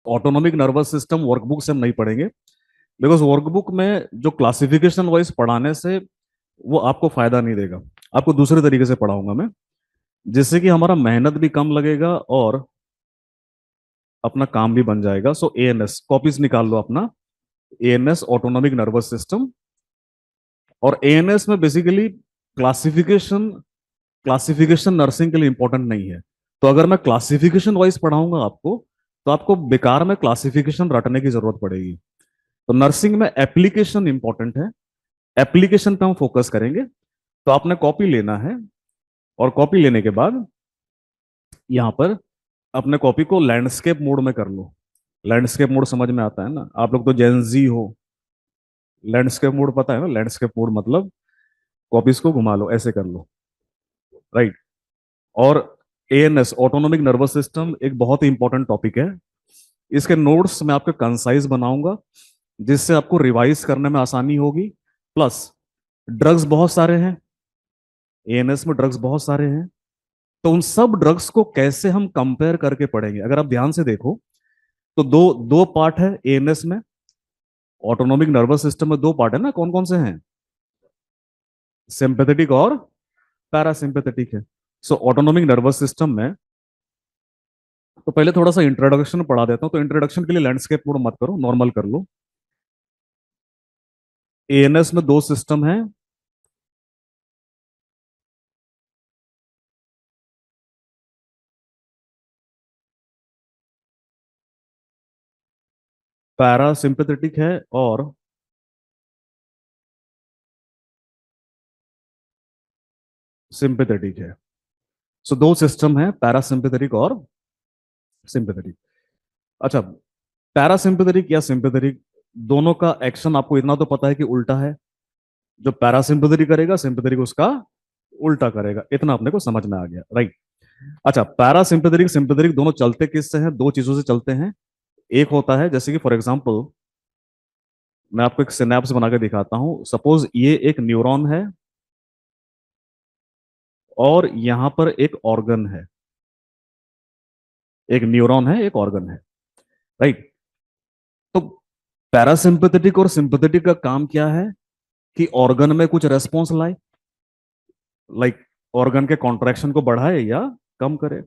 Autonomic nervous system workbook से हम नहीं पढ़ेंगे, बिकॉज वर्कबुक में जो क्लासिफिकेशन वाइज पढ़ाने से वो आपको फायदा नहीं देगा। आपको दूसरे तरीके से पढ़ाऊंगा मैं, जिससे कि हमारा मेहनत भी कम लगेगा और अपना काम भी बन जाएगा। सो एएनएस कॉपीज निकाल लो अपना, एएनएस ऑटोनॉमिक नर्वस सिस्टम। और एएनएस में बेसिकली क्लासिफिकेशन क्लासिफिकेशन नर्सिंग के लिए इंपॉर्टेंट नहीं है। तो अगर मैं क्लासिफिकेशन वाइज पढ़ाऊंगा आपको, तो आपको बेकार में क्लासिफिकेशन रटने की जरूरत पड़ेगी। तो नर्सिंग में एप्लीकेशन इंपॉर्टेंट है, एप्लीकेशन पे हम फोकस करेंगे। तो आपने कॉपी लेना है, और कॉपी लेने के बाद यहाँ पर अपने कॉपी को लैंडस्केप मोड में कर लो। लैंडस्केप मोड समझ में आता है ना, आप लोग तो जेनजी हो। लैंडस्केप मोड पता है ना, लैंडस्केप मोड मतलब कॉपीज को घुमा लो, ऐसे कर लो, राइट। और एएनएस ऑटोनोमिक नर्वस सिस्टम एक बहुत ही इंपॉर्टेंट टॉपिक है। इसके नोट्स मैं आपके कंसाइज बनाऊंगा, जिससे आपको रिवाइज करने में आसानी होगी। प्लस ड्रग्स बहुत सारे हैं, एएनएस में ड्रग्स बहुत सारे हैं। तो उन सब ड्रग्स को कैसे हम कंपेयर करके पढ़ेंगे, अगर आप ध्यान से देखो तो दो दो पार्ट है एएनएस में। ऑटोनोमिक नर्वस सिस्टम में दो पार्ट है ना, कौन कौन से हैं? सिंपैथेटिक और पैरासिम्पैथेटिक है। सो ऑटोनोमिक नर्वस सिस्टम में तो पहले थोड़ा सा इंट्रोडक्शन पढ़ा देता हूं। तो इंट्रोडक्शन के लिए लैंडस्केप मोड मत करो, नॉर्मल कर लो। एएनएस में दो सिस्टम है, पैरासिम्पैथेटिक है और सिंपैथेटिक है। सो दो सिस्टम है, पैरासिम्पैथेटिक और सिंपैथेटिक। अच्छा, पैरासिम्पैथेटिक या सिंपैथेटिक, दोनों का एक्शन आपको इतना तो पता है कि उल्टा है। जो पैरासिम्पैथेटिक करेगा, सिंपैथेटिक उसका उल्टा करेगा, इतना अपने को समझ में आ गया, राइट। अच्छा, पैरासिम्पैथेटिक सिंपैथेटिक दोनों चलते किससे हैं? दो चीजों से चलते हैं। एक होता है जैसे कि फॉर एग्जांपल मैं आपको एक सिनेप्स बना के दिखाता हूं। सपोज ये एक न्यूरॉन है और यहां पर एक ऑर्गन है। एक न्यूरॉन है, एक ऑर्गन है, राइट। तो पैरासिम्पैथेटिक और सिंपैथेटिक का काम क्या है? कि ऑर्गन में कुछ रेस्पॉन्स लाए, लाइक ऑर्गन के कॉन्ट्रैक्शन को बढ़ाए या कम करे।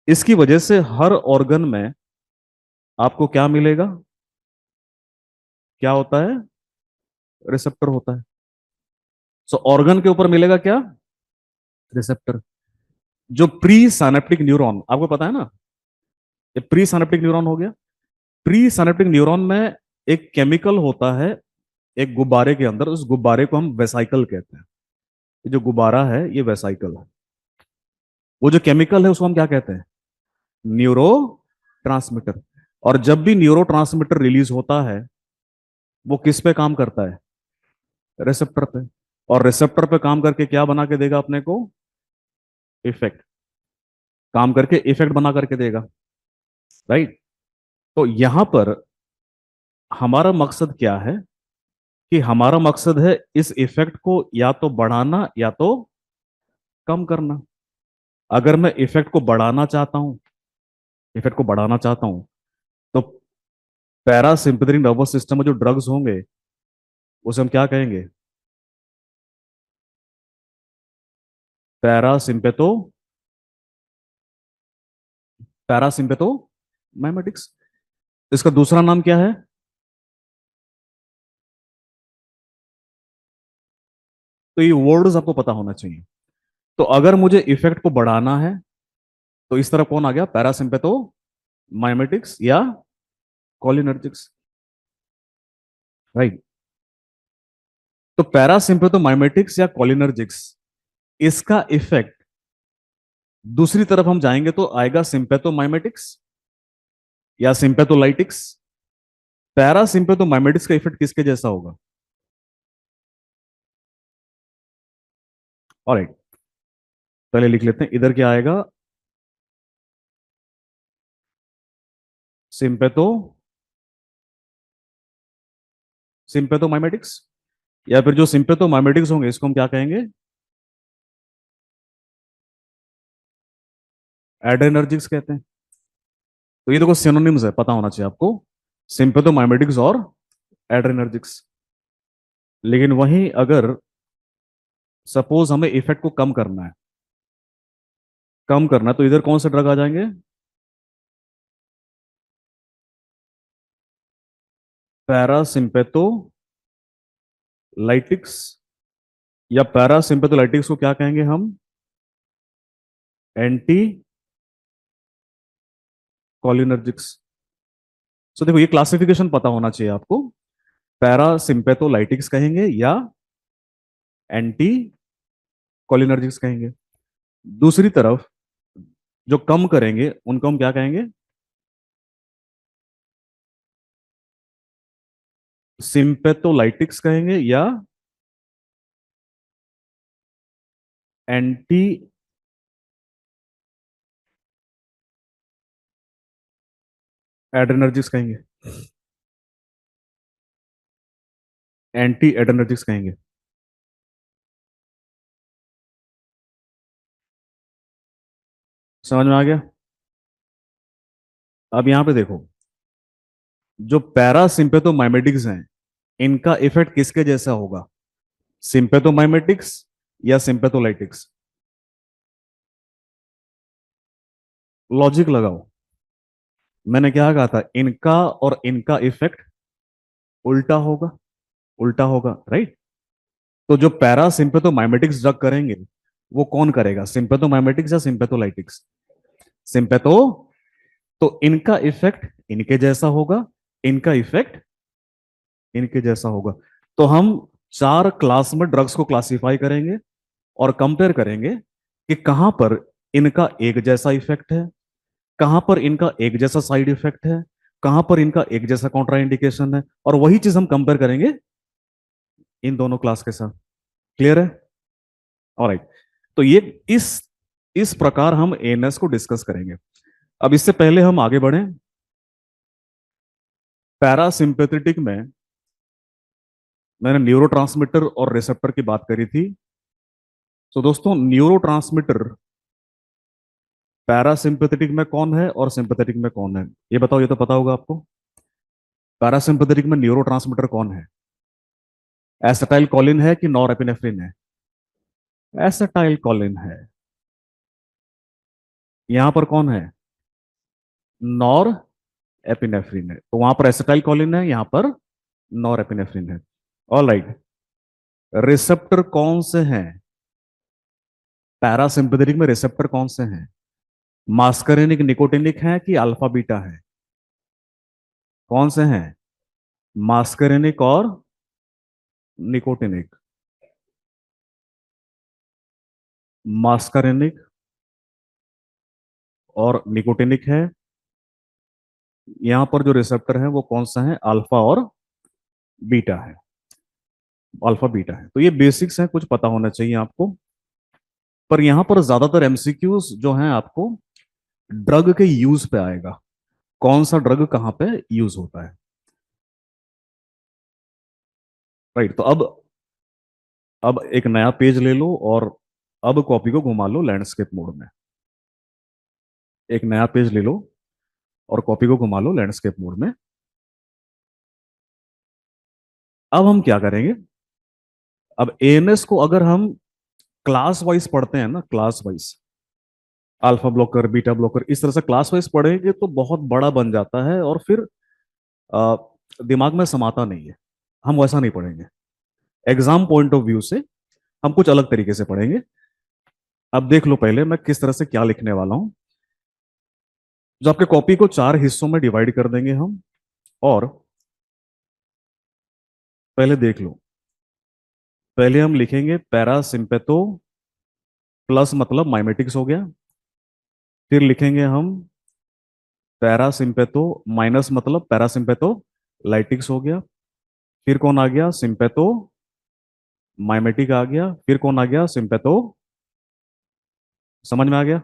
इसकी वजह से हर ऑर्गन में आपको क्या मिलेगा? क्या होता है? रिसेप्टर होता है। सो ऑर्गन के ऊपर मिलेगा क्या? रिसेप्टर। जो प्री साइनेप्टिक न्यूरॉन, आपको पता है ना, ये प्री साइनेप्टिक न्यूरॉन हो गया। प्री साइनेप्टिक न्यूरॉन में एक केमिकल होता है एक गुब्बारे के अंदर, उस गुब्बारे को हम वेसाइकल कहते हैं। ये जो गुब्बारा है ये वेसाइकल है। वो जो केमिकल है उसको हम क्या कहते हैं? Neuro transmitter. और जब भी न्यूरो ट्रांसमीटर रिलीज होता है, वो किस पे काम करता है? रिसेप्टर पे। और रिसेप्टर पे काम करके क्या बना के देगा अपने को? इफेक्ट। काम करके इफेक्ट बना करके देगा, राइट। तो यहां पर हमारा मकसद क्या है? कि हमारा मकसद है इस इफेक्ट को या तो बढ़ाना या तो कम करना। अगर मैं इफेक्ट को बढ़ाना चाहता हूं, इफेक्ट को बढ़ाना चाहता हूं, तो पैरासिम्पैथेटिक नर्वस सिस्टम में जो ड्रग्स होंगे उसे हम क्या कहेंगे? पैरासिम्पेथो पैरासिम्पेथो माइमेटिक्स। इसका दूसरा नाम क्या है? तो ये वर्ड्स आपको पता होना चाहिए। तो अगर मुझे इफेक्ट को बढ़ाना है, तो इस तरफ कौन आ गया? पैरासिम्पेथो माइमेटिक्स या कोलिनर्जिक्स, राइट। तो पैरासिम्पेथो माइमेटिक्स या कोलिनर्जिक्स, इसका इफेक्ट दूसरी तरफ हम जाएंगे तो आएगा सिंपेथो माइमेटिक्स या सिंपेथोलाइटिक्स। पैरासिम्पेथो माइमेटिक्स का इफेक्ट किसके जैसा होगा? ऑलराइट, पहले लिख लेते हैं, इधर क्या आएगा? सिंपेथो सिंपेथो माइमेटिक्स। या फिर जो सिंपैथोमाइमेटिक्स होंगे इसको हम क्या कहेंगे? एड्रेनर्जिक्स कहते हैं। तो ये देखो सिनोनिम्स है, पता होना चाहिए आपको, सिंपैथोमाइमेटिक्स और एड्रेनर्जिक्स। लेकिन वहीं अगर सपोज हमें इफेक्ट को कम करना है, कम करना है, तो इधर कौन से ड्रग आ जाएंगे? पैरासिम्पेथोलाइटिक्स, या पैरासिम्पेथोलाइटिक्स को क्या कहेंगे हम? एंटी कॉलिनर्जिक्स। सो देखो ये क्लासिफिकेशन पता होना चाहिए आपको, पैरासिम्पेथोलाइटिक्स कहेंगे या एंटी कॉलिनर्जिक्स कहेंगे। दूसरी तरफ जो कम करेंगे उनको हम क्या कहेंगे? सिंपेथोलाइटिक्स कहेंगे या एंटी एड्रेनर्जिक्स कहेंगे, एंटी एड्रेनर्जिक्स कहेंगे। समझ में आ गया? अब यहां पे देखो, जो पैरासिम्पेथोमाइमेटिक्स हैं इनका इफेक्ट किसके जैसा होगा? सिंपेथोमाइमेटिक्स या सिंपेथोलाइटिक्स? लॉजिक लगाओ, मैंने क्या कहा था, इनका और इनका इफेक्ट उल्टा होगा, उल्टा होगा, राइट? तो जो पैरासिम्पेथोमाइमेटिक्स ड्रग करेंगे वो कौन करेगा, सिंपेथोमाइमेटिक्स या सिंपेथोलाइटिक्स? सिंपेथो। तो इनका इफेक्ट इनके जैसा होगा, इनका इफेक्ट इनके जैसा होगा। तो हम चार क्लास में ड्रग्स को क्लासिफाई करेंगे और कंपेयर करेंगे कि कहां पर इनका एक जैसा इफेक्ट है, कहां पर इनका एक जैसा साइड इफेक्ट है, कहां पर इनका एक जैसा कॉन्ट्राइंडिकेशन है, और वही चीज हम कंपेयर करेंगे इन दोनों क्लास के साथ। क्लियर है? ऑलराइट। तो ये इस प्रकार हम एएनएस को डिस्कस करेंगे। अब इससे पहले हम आगे बढ़े, पैरासिम्पेथेटिक में मैंने न्यूरोट्रांसमीटर और रिसेप्टर की बात करी थी। तो दोस्तों न्यूरोट्रांसमीटर पैरासिम्पेथेटिक में कौन है और सिंपैथेटिक में कौन है, ये बताओ, ये तो पता होगा आपको। पैरासिम्पेथेटिक में न्यूरोट्रांसमीटर कौन है? एसिटाइल कोलिन है कि नॉरएपिनेफ्रिन है? एसिटाइल कोलिन है। यहां पर कौन है? नॉर एपिनेफ्रिन है। तो वहां पर एसिटाइल कोलिन है, यहां पर नॉर एपिनेफ्रिन है। All right. रिसेप्टर कौन से हैं पैरासिम्पेथेटिक में? रिसेप्टर कौन से हैं? मास्करेनिक निकोटिनिक है कि अल्फा बीटा है? कौन से हैं? मास्करेनिक और निकोटिनिक। मास्करेनिक और निकोटिनिक है। यहां पर जो रिसेप्टर है वो कौन सा है? अल्फा और बीटा है, अल्फा बीटा है। तो ये बेसिक्स हैं, कुछ पता होना चाहिए आपको। पर यहां पर ज्यादातर एमसीक्यूज जो हैं आपको ड्रग के यूज पे आएगा, कौन सा ड्रग कहां पे यूज होता है, राइट? तो अब एक नया पेज ले लो और अब कॉपी को घुमा लो लैंडस्केप मोड में। एक नया पेज ले लो और कॉपी को घुमा लो लैंडस्केप मोड में। अब हम क्या करेंगे, अब एएनएस को अगर हम क्लास वाइज पढ़ते हैं ना, class wise, alpha blocker, beta blocker, इस तरह से क्लास वाइज पढ़ेंगे तो बहुत बड़ा बन जाता है और फिर अ, दिमाग में समाता नहीं है। हम वैसा नहीं पढ़ेंगे, एग्जाम पॉइंट ऑफ व्यू से हम कुछ अलग तरीके से पढ़ेंगे। अब देख लो पहले मैं किस तरह से क्या लिखने वाला हूं। जो आपके कॉपी को चार हिस्सों में डिवाइड कर देंगे हम, और पहले देख लो, पहले हम लिखेंगे पैरासिम्पेथो प्लस मतलब माइमेटिक्स हो गया। फिर लिखेंगे हम पैरासिम्पेथो माइनस मतलब पैरासिम्पेथो लाइटिक्स हो गया। फिर कौन आ गया? सिम्पेथो माइमेटिक आ गया। फिर कौन आ गया? सिम्पेथो। समझ में आ गया?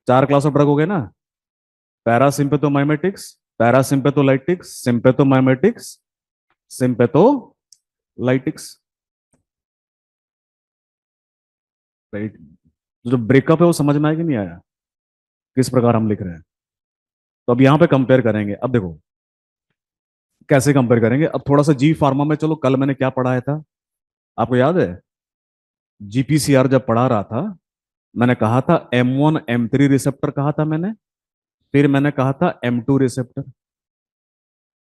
क्लास ऑफ ड्रग हो गए ना, पैरासिम्पेथोमाइमेटिक्स, पैरासिम्पेथोलाइटिक्स, सिम्पेथोमाइमेटिक्स, सिम्पेथोलाइटिक्स, राइट। जो ब्रेकअप है वो समझ में आया कि नहीं आया, किस प्रकार हम लिख रहे हैं। तो अब यहां पे कंपेयर करेंगे, अब देखो कैसे कंपेयर करेंगे। अब थोड़ा सा जी फार्मा में चलो, कल मैंने क्या पढ़ाया था, आपको याद है? जीपीसीआर जब पढ़ा रहा था, मैंने कहा था M1 M3 रिसेप्टर कहा था मैंने, फिर मैंने कहा था M2 रिसेप्टर।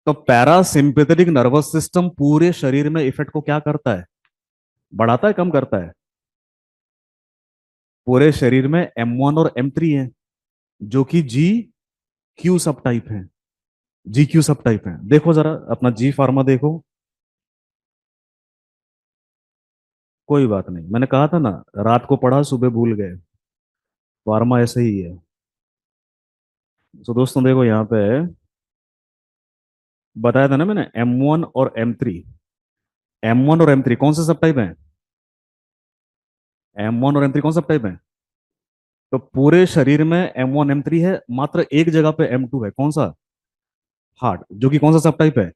तो पैरासिम्पेथेटिक नर्वस सिस्टम पूरे शरीर में इफेक्ट को क्या करता है, बढ़ाता है कम करता है? पूरे शरीर में M1 और M3 है, जो कि GQ सब टाइप है, GQ सब टाइप है। देखो जरा अपना जी फार्मा देखो। कोई बात नहीं, मैंने कहा था ना, रात को पढ़ा सुबह भूल गए, फार्मा ऐसे ही है। तो दोस्तों देखो यहाँ पे बताया था ना मैंने, M1 और M3, M1 और M3 कौन से सब टाइप है? M1 और M3 कौन सब टाइप है? तो पूरे शरीर में M1 M3 है, मात्र एक जगह पे M2 है, कौन सा? हार्ट, जो कि कौन सा सब टाइप है?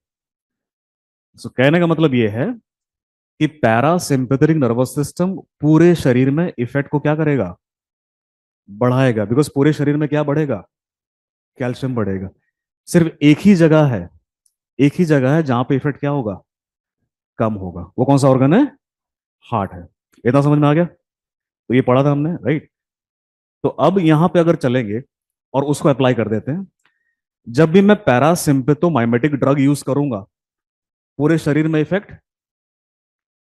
सो कहने का मतलब ये है कि पैरासिम्पेथेटिक नर्वस सिस्टम पूरे शरीर में इफेक्ट को क्या करेगा, बढ़ाएगा। बिकॉज पूरे शरीर में क्या बढ़ेगा, कैल्शियम बढ़ेगा। सिर्फ एक ही जगह है, एक ही जगह है जहां पे इफेक्ट क्या होगा, कम होगा। वो कौन सा ऑर्गन है? हार्ट है। इतना समझ में आ गया? तो ये पढ़ा था हमने, राइट। तो अब यहां पे अगर चलेंगे और उसको अप्लाई कर देते हैं, जब भी मैं पैरासिम्पेथोमाइमेटिक ड्रग यूज करूंगा, पूरे शरीर में इफेक्ट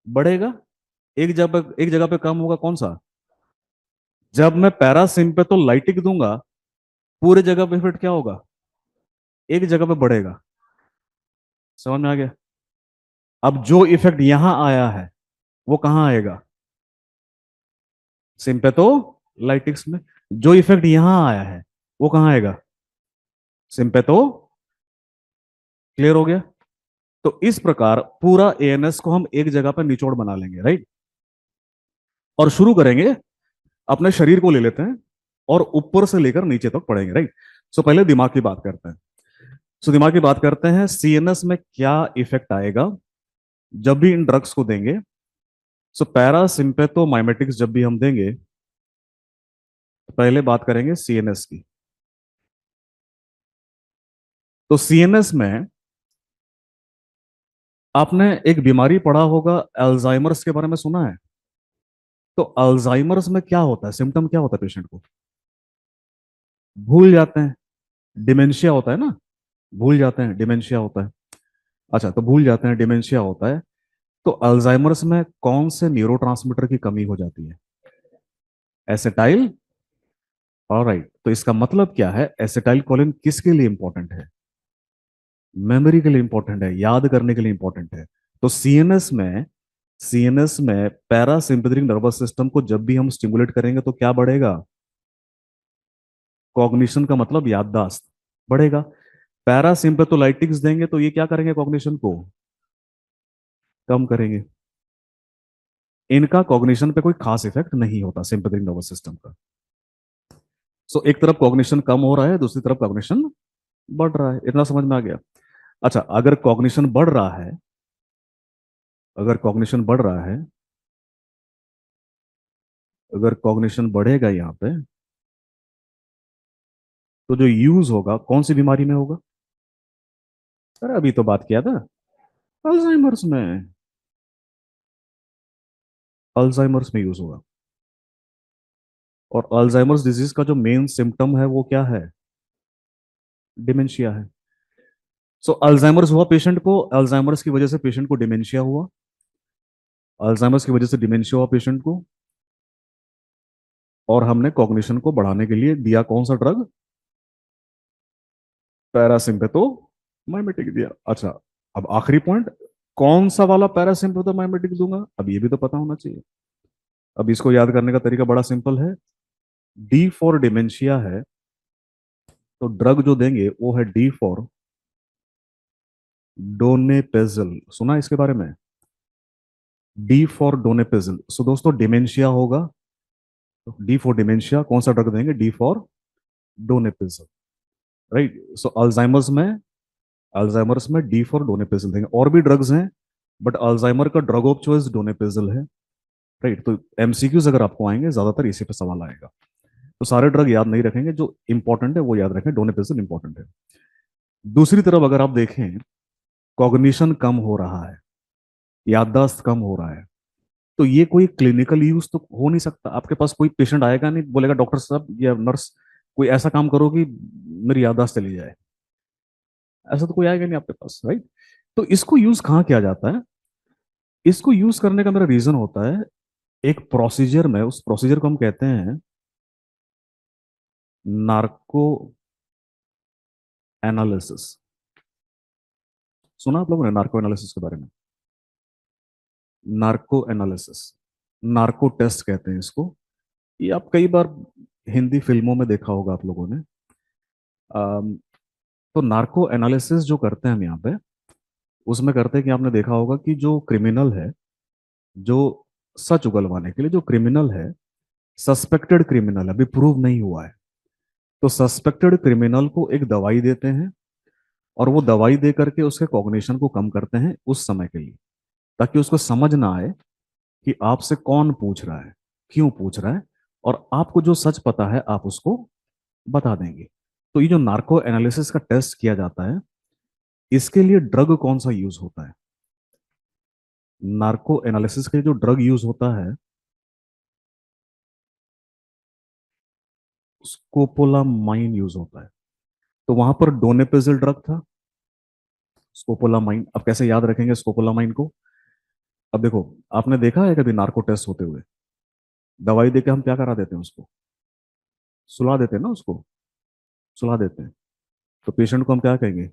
बढ़ेगा, एक जगह पे कम होगा, कौन सा? जब मैं पैरासिम्पेथोलाइटिक दूंगा, पूरे जगह पे इफेक्ट क्या होगा, एक जगह पे बढ़ेगा। समझ में आ गया? अब जो इफेक्ट यहां आया है वो कहां आएगा, सिंपेथोलाइटिक्स में। जो इफेक्ट यहां आया है वो कहां आएगा, सिंपेथो। क्लियर हो गया? तो इस प्रकार पूरा एएनएस को हम एक जगह पर निचोड़ बना लेंगे, राइट। और शुरू करेंगे, अपने शरीर को ले लेते हैं और ऊपर से लेकर नीचे तक पढ़ेंगे, राइट। सो पहले दिमाग की बात करते हैं। सो दिमाग की बात करते हैं, सीएनएस में क्या इफेक्ट आएगा जब भी इन ड्रग्स को देंगे। सो पैरासिम्पेथोमाइमेटिक्स जब भी हम देंगे, तो पहले बात करेंगे सीएनएस की। तो सीएनएस में आपने एक बीमारी पढ़ा होगा, अल्जाइमर्स के बारे में सुना है? तो अल्जाइमर्स में क्या होता है, सिम्टम क्या होता है पेशेंट को, भूल जाते हैं। डिमेंशिया होता है ना, भूल जाते हैं, डिमेंशिया होता है। अच्छा, तो भूल जाते हैं, डिमेंशिया होता है। तो अल्जाइमर्स में कौन से न्यूरोट्रांसमीटर की कमी हो जाती है, एसिटाइल। ऑलराइट, तो इसका मतलब क्या है, एसिटाइल कोलिन किसके लिए इंपॉर्टेंट है, मेमोरी के लिए इंपॉर्टेंट है, याद करने के लिए इंपॉर्टेंट है। तो सीएनएस में पैरासिम्पेथेटिक नर्वस सिस्टम को जब भी हम स्टिमुलेट करेंगे तो क्या बढ़ेगा, कॉग्निशन का मतलब याददाश्त बढ़ेगा। पैरासिम्पेथोलाइटिक्स देंगे तो ये क्या करेंगे, कॉग्निशन को कम करेंगे। इनका कॉग्निशन पे कोई खास इफेक्ट नहीं होता सिंपैथेटिक नर्वस सिस्टम का। सो एक तरफ कॉग्निशन कम हो रहा है, दूसरी तरफ कॉग्निशन बढ़ रहा है। इतना समझ में आ गया? अच्छा, अगर कॉग्निशन बढ़ रहा है, अगर कॉग्निशन बढ़ेगा यहाँ पे, तो जो यूज होगा कौन सी बीमारी में होगा, अरे अभी तो बात किया था, अल्जाइमर्स में, अल्जाइमर्स में यूज होगा। और अल्जाइमर्स डिजीज का जो मेन सिम्टम है वो क्या है, डिमेंशिया है। सो अल्जाइमर्स हुआ पेशेंट को, अल्जाइमर्स की वजह से पेशेंट को डिमेंशिया हुआ, अल्जाइमर्स की वजह से डिमेंशिया हुआ पेशेंट को, और हमने कॉग्निशन को बढ़ाने के लिए दिया कौन सा ड्रग, पैरासिम्पेथोमाइमेटिक दिया। अच्छा, अब आखिरी पॉइंट, कौन सा वाला पैरासिम्पेथोमाइमेटिक दूंगा, अब ये भी तो पता होना चाहिए। अब इसको याद करने का तरीका बड़ा सिंपल है, डी फॉर डिमेंशिया है, तो ड्रग जो देंगे वो है डी फॉर डोनेपेजल। सुना है इसके बारे में, डी फॉर डोनेपेजल। सो दोस्तों डिमेंशिया होगा तो डी फॉर डिमेंशिया, कौन सा ड्रग देंगे, D for donepezil, right. So Alzheimer's में डी फॉर डोनेपिजिल देंगे। और भी ड्रग्स हैं, बट अल्जाइमर का ड्रग ऑफ चॉइस डोनेपिजिल है, राइट। तो एमसीक्यूज अगर आपको आएंगे ज्यादातर इसी पे सवाल आएगा। तो सारे ड्रग याद नहीं रखेंगे, जो इंपॉर्टेंट है वो याद रखें, डोनेपिजिल इंपॉर्टेंट है। दूसरी तरफ अगर आप देखें, कॉग्निशन कम हो रहा है, याददाश्त कम हो रहा है, तो ये कोई क्लिनिकल यूज तो हो नहीं सकता। आपके पास कोई पेशेंट आएगा नहीं, बोलेगा डॉक्टर साहब या नर्स कोई ऐसा काम करो कि मेरी याददाश्त चली जाए। ऐसा तो कोई आएगा नहीं आपके पास, राइट। तो इसको यूज कहाँ किया जाता है? इसको यूज करने का मेरा रीजन होता है एक प्रोसीजर में, उस प्रोसीजर को हम कहते हैं नार्को एनालिसिस। सुना आप लोगों ने नार्को एनालिसिस के बारे में? नार्को एनालिसिस, नार्को टेस्ट कहते हैं इसको। ये आप कई बार हिंदी फिल्मों में देखा होगा आप लोगों ने। अम, तो नार्को एनालिसिस जो करते हैं हम यहाँ पे, उसमें करते हैं कि आपने देखा होगा कि जो क्रिमिनल है, जो सच उगलवाने के लिए जो क्रिमिनल है, सस्पेक्टेड क्रिमिनल अभी प्रूव नहीं हुआ है, तो सस्पेक्टेड क्रिमिनल को एक दवाई देते हैं, और वो दवाई दे करके उसके कॉग्निशन को कम करते हैं उस समय के लिए, ताकि उसको समझ ना आए कि आपसे कौन पूछ रहा है, क्यों पूछ रहा है, और आपको जो सच पता है आप उसको बता देंगे। तो ये जो नार्को एनालिसिस का टेस्ट किया जाता है, इसके लिए ड्रग कौन सा यूज होता है? नार्को एनालिसिस के लिए जो ड्रग यूज होता है, स्कोपोलामाइन यूज होता है। तो वहां पर डोनेपेजिल ड्रग था, स्कोपोलामाइन। अब कैसे याद रखेंगे स्कोपोलामाइन को? अब देखो, आपने देखा है कभी नार्को टेस्ट होते हुए? दवाई देके हम क्या करा देते हैं उसको? सुला देते हैं ना उसको, सुला देते हैं। तो पेशेंट को हम क्या कहेंगे?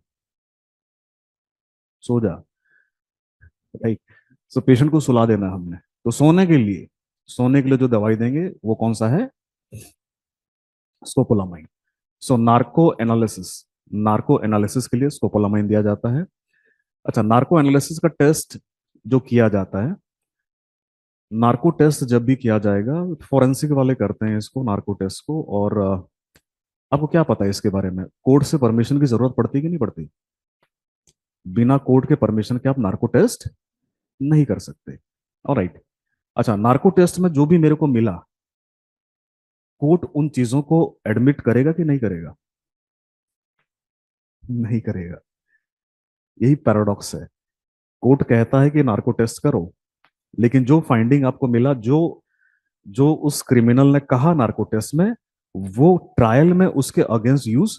सो जा, राइट। सो पेशेंट को सुला देना हमने। तो सोने के लिए जो दवाई देंगे वो कौन सा है? स्कोपोलामाइन। सो नार्को एनालिसिस के लिए स्कोपोलामाइन दिया जाता है। अच्छा, नार्को एनालिसिस का टेस्ट जो किया जाता है, नार्को टेस्ट जब भी किया जाएगा, फोरेंसिक वाले करते हैं इसको, नार्को टेस्ट को। और आपको क्या पता है इसके बारे में? कोर्ट से परमिशन की जरूरत पड़ती कि नहीं पड़ती? बिना कोर्ट के परमिशन के आप नार्को टेस्ट नहीं कर सकते। ऑलराइट। अच्छा, नार्को टेस्ट में जो भी मेरे को मिला, कोर्ट उन चीजों को एडमिट करेगा कि नहीं करेगा? नहीं करेगा। यही पैराडॉक्स है। कोर्ट कहता है कि नार्को टेस्ट करो, लेकिन जो फाइंडिंग आपको मिला, जो जो उस क्रिमिनल ने कहा नार्को टेस्ट में, वो ट्रायल में उसके अगेंस्ट यूज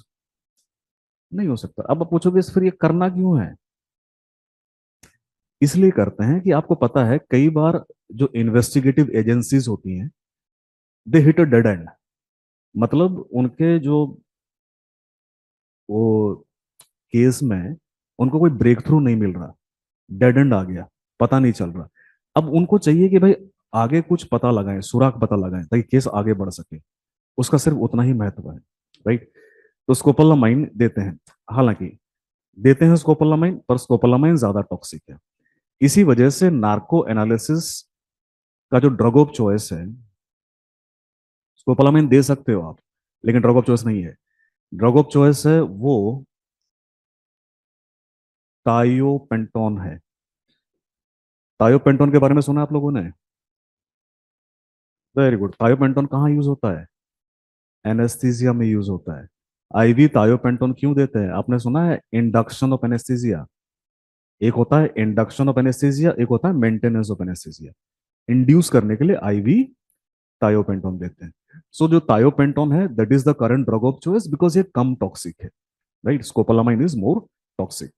नहीं हो सकता। अब आप पूछोगे फिर ये करना क्यों है? इसलिए करते हैं कि आपको पता है कई बार जो इन्वेस्टिगेटिव एजेंसीज होती हैं, दे हिट अ डेड एंड। मतलब उनके जो वो केस में उनको कोई ब्रेक थ्रू नहीं मिल रहा, डेड एंड आ गया, पता नहीं चल रहा। अब उनको चाहिए कि भाई आगे कुछ पता लगाएं, सुराग पता लगाएं, ताकि केस आगे बढ़ सके। उसका सिर्फ उतना ही महत्व है, राइट। तो स्कोपोलामाइन देते हैं, हालांकि देते हैं स्कोपोलामाइन, पर स्कोपोलामाइन ज्यादा टॉक्सिक है। इसी वजह से नार्को एनालिसिस का जो ड्रग ऑफ चॉइस है, स्कोपोलामाइन दे सकते हो आप, लेकिन ड्रग ऑफ चॉइस नहीं है। ड्रग ऑफ चॉइस है वो टायोपेंटोन है। टायोपेंटोन के बारे में सुना आप लोगों ने? Very good. थायोपेंटोन कहाँ यूज होता है? एनेस्थीसिया में यूज होता है। आईवी थायोपेंटोन क्यों देते हैं? आपने सुना है इंडक्शन ऑफ एनेस्थीसिया? एक होता है इंडक्शन ऑफ एनेस्थीसिया, एक होता है मेंटेनेंस ऑफ एनेस्थीसिया। इंड्यूस करने के लिए आईवी थायोपेंटोन देते हैं। सो जो थायोपेंटोन है, that is the current drug of choice, because ये कम टॉक्सिक है, right. Scopolamine is more toxic.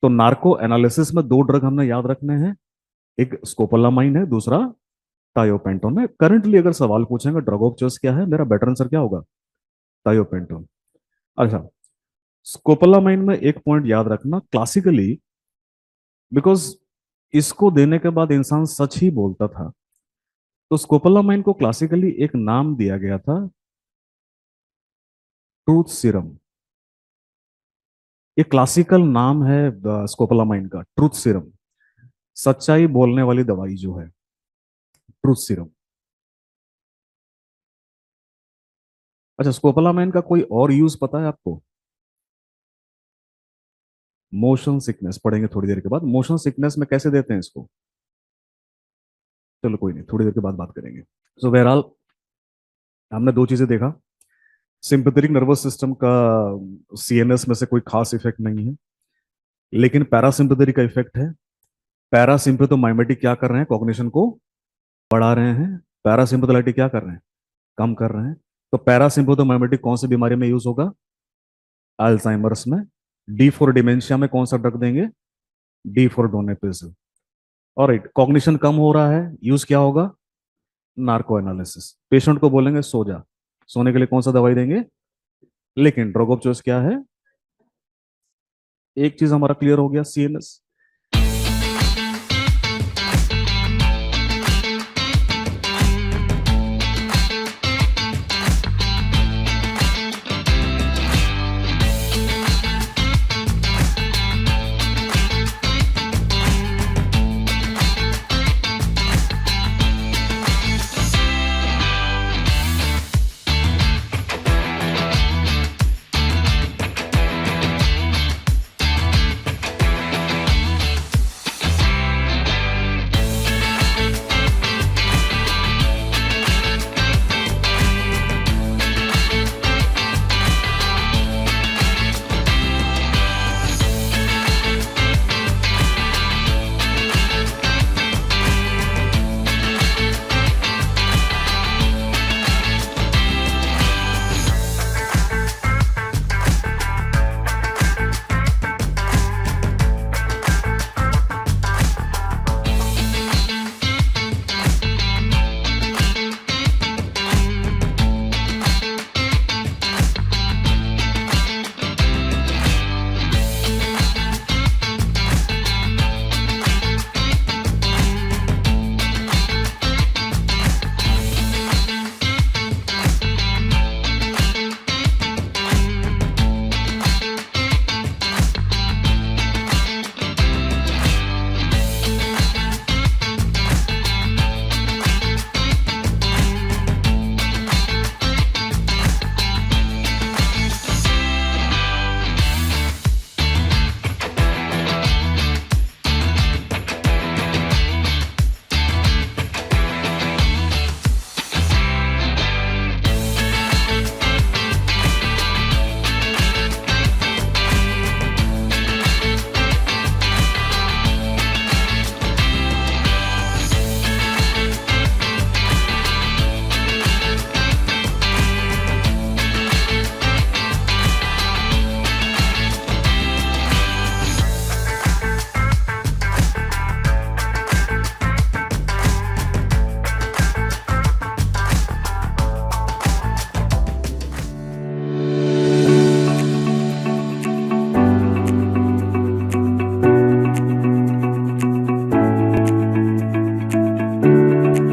तो नार्को एनालिसिस में दो ड्रग हमने याद रखने हैं, एक स्कोपोलामाइन है, दूसरा थायोपेंटोन है। करंटली अगर सवाल पूछेंगे ड्रग ऑफ चॉइस क्या है, मेरा बेटर आंसर क्या होगा? थायोपेंटोन। अच्छा, स्कोपोलामाइन में एक पॉइंट याद रखना, क्लासिकली, बिकॉज इसको देने के बाद इंसान सच ही बोलता था, तो स्कोपोलामाइन को क्लासिकली एक नाम दिया गया था, ट्रूथ सीरम। ये क्लासिकल नाम है स्कोपोलामाइन का, ट्रूथ सीरम। सच्चाई बोलने वाली दवाई जो है, ट्रूथ सीरम। अच्छा, स्कोपोलामाइन का कोई और यूज पता है आपको? मोशन सिकनेस पढ़ेंगे थोड़ी देर के बाद। मोशन सिकनेस में कैसे देते हैं इसको, चलो कोई नहीं, थोड़ी देर के बाद बात करेंगे। सो बहरहाल हमने दो चीजें देखा। सिंपैथेटिक नर्वस सिस्टम का सीएनएस में से कोई खास इफेक्ट नहीं है, लेकिन पैरासिम्पैथेटिक का इफेक्ट है। पैरासिम्पैथोमाइमेटिक क्या कर रहे हैं, कॉग्निशन को बढ़ा रहे हैं। पैरासिम्पैथोलाइटिक क्या कर रहे हैं, कम कर रहे हैं। तो पैरासिम्पैथोमाइमेटिक कौन सी बीमारी में यूज होगा, अल्जाइमर्स में। डी फॉर डिमेंशिया में कौन सा ड्रग देंगे, डी फॉर डोनेपेजिल। और कॉग्निशन कम हो रहा है, यूज क्या होगा, नार्को एनालिसिस। पेशेंट को बोलेंगे सो जा, सोने के लिए कौन सा दवाई देंगे, लेकिन ड्रग ऑफ चॉइस क्या है, एक चीज हमारा क्लियर हो गया, सीएनएस।